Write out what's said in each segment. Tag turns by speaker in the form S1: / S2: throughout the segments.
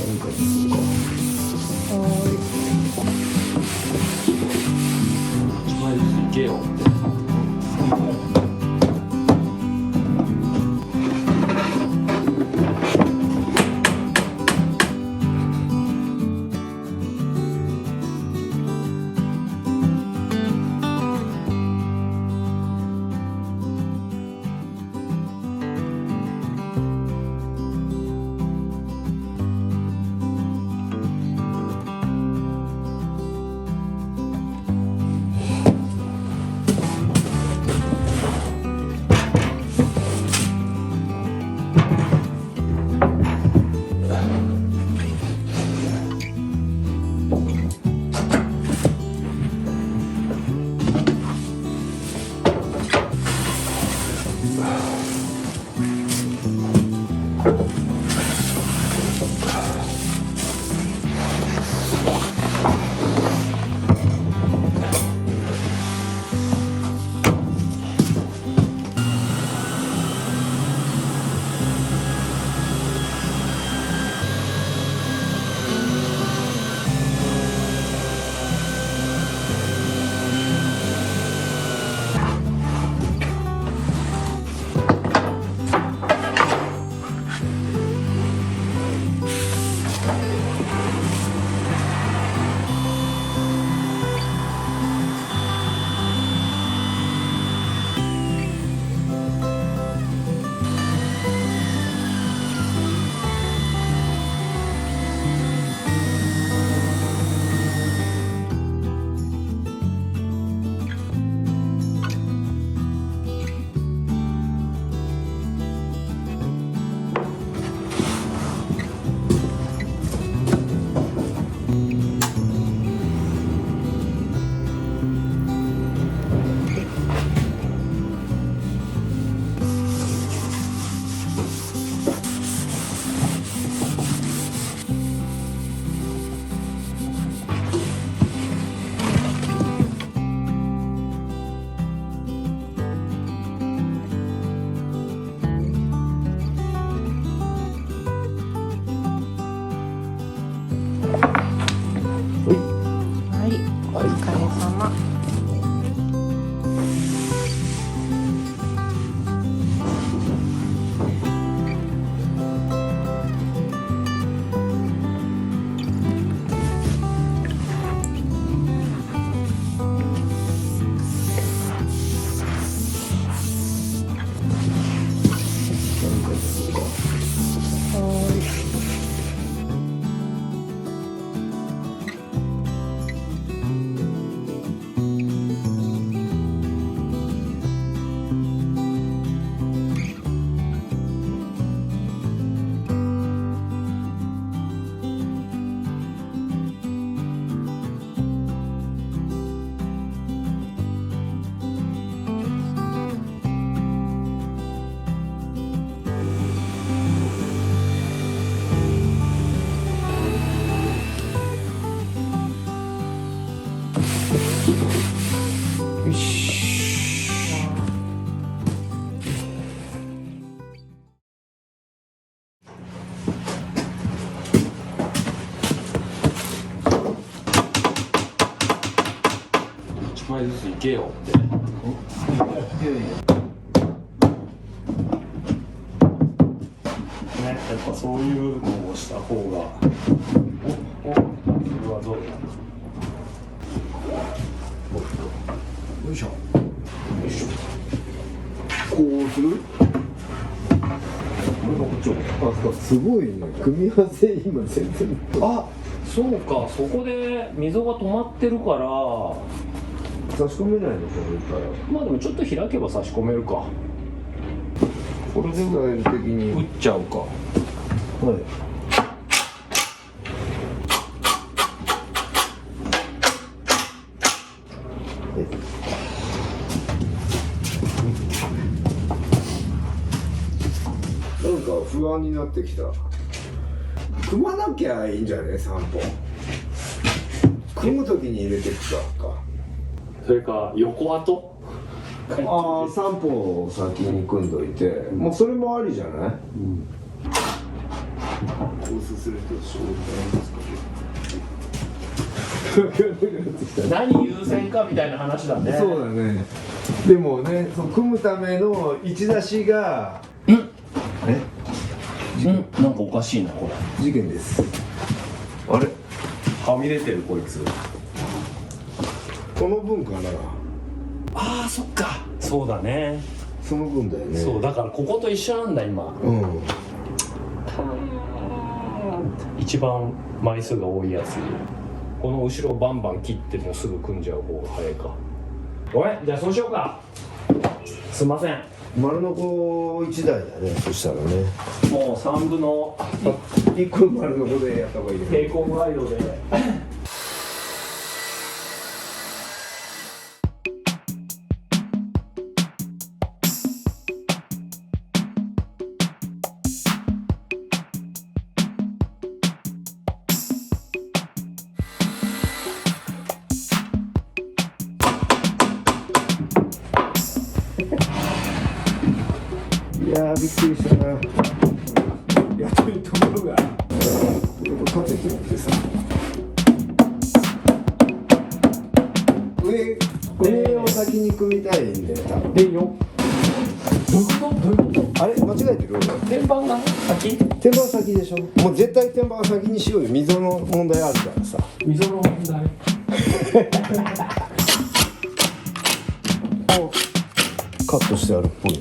S1: みたいにするか。
S2: 1枚ずついけよって。
S3: はい、お疲れ様。
S1: よし。
S2: 1枚ずついけよって。
S1: やっぱそういうのをした方が。それはどうだ。よいしょ。よいしょ。こうする。すごいね。組み合わせ今全然。
S2: あ、そうか、そこで溝が止まってるから。
S1: 差し込めないのか上から。
S2: まあでもちょっと開けば差し込めるか。
S1: これでスタイル的に
S2: 打っちゃうか。
S1: はい。なんか不安になってきた。組まなきゃいいんじゃね、3本。組む時に入れてくか。
S2: それか横跡。
S1: ああ、3本を先に組んどいて、もうそれもありじゃない？すすると仕事
S2: 何優先かみたいな話だね。
S1: そうだね。でもね、その組むための位置出しが
S2: なんかおかしいなこれ。
S1: 事件です。あれ、
S2: はみ出てるこいつ。
S1: この分かな。
S2: ああそっか。そうだね。
S1: その分だよね。
S2: そうだからここと一緒なんだ今。
S1: うん。
S2: 一番枚数が多いやつ。この後ろをバンバン切ってもうすぐ組んじゃう方が早いか。ごめん、じゃあそうしようか。すいません。
S1: 丸のこ1台だね。そしたらね。
S2: もう3分の
S1: 1個丸のこでやった方がいいね。
S2: 平行ガイドで。
S1: いやーびっくりしたな。やっというところが立ててってさ、上を先に組みたいんだよ多分。
S2: でよ。どういうこと？どういうこと？
S1: あれ間違えてる？
S2: 天板が先？
S1: 天板先でしょ。もう絶対天板先にしようよ。溝の問題あるからさ。
S2: 溝の問題。
S1: カットしてあるっぽいな。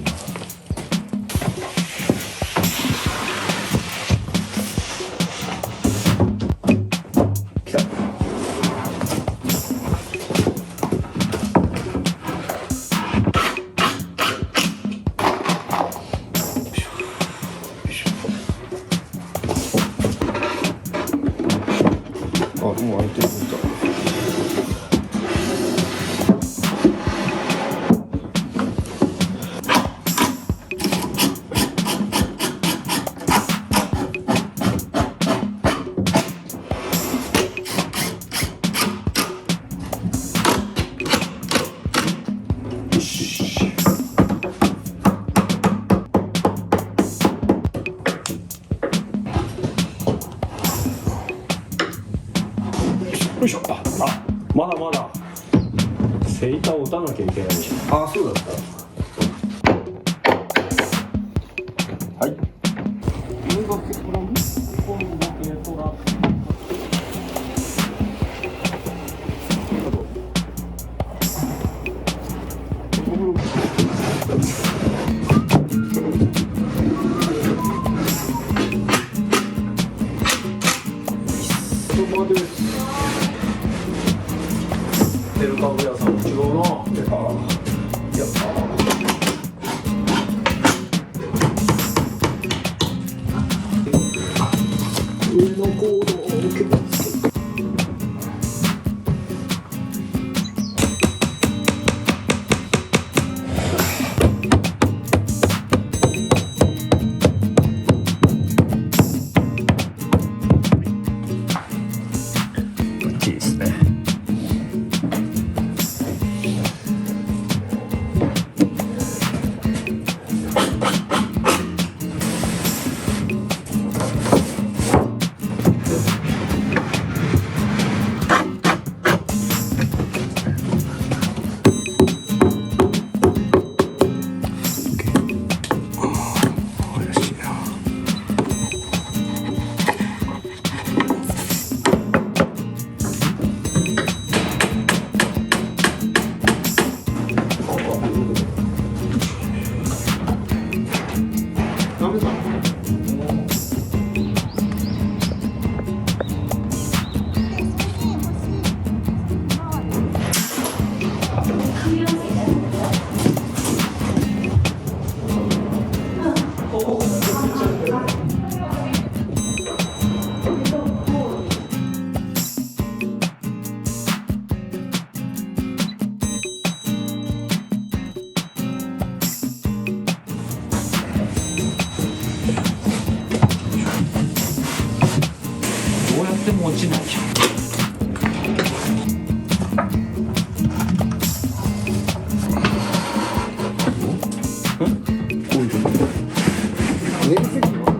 S1: もう開いてるんだ。
S2: よいしょ。あ、まだまだセイターを打たなきゃいけないでしょ。
S1: あ、そうだった。はい。
S2: テルカウ屋さんも違うな。やった上のコードを受けます。いいですね。どうやっても落ちないじゃん。
S1: 寝る席は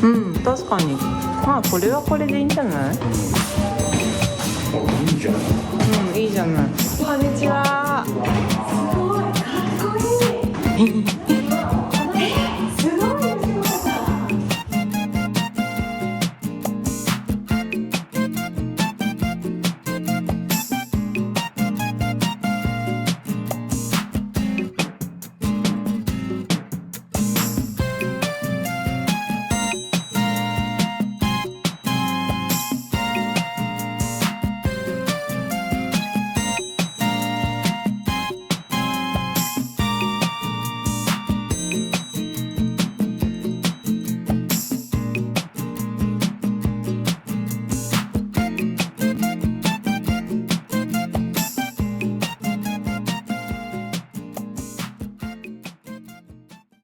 S3: うん確かにまあこれはこれでいいんじゃない？
S2: いいじゃん。
S3: うんいいじゃない。こんにちは。
S4: すごいかっこいい。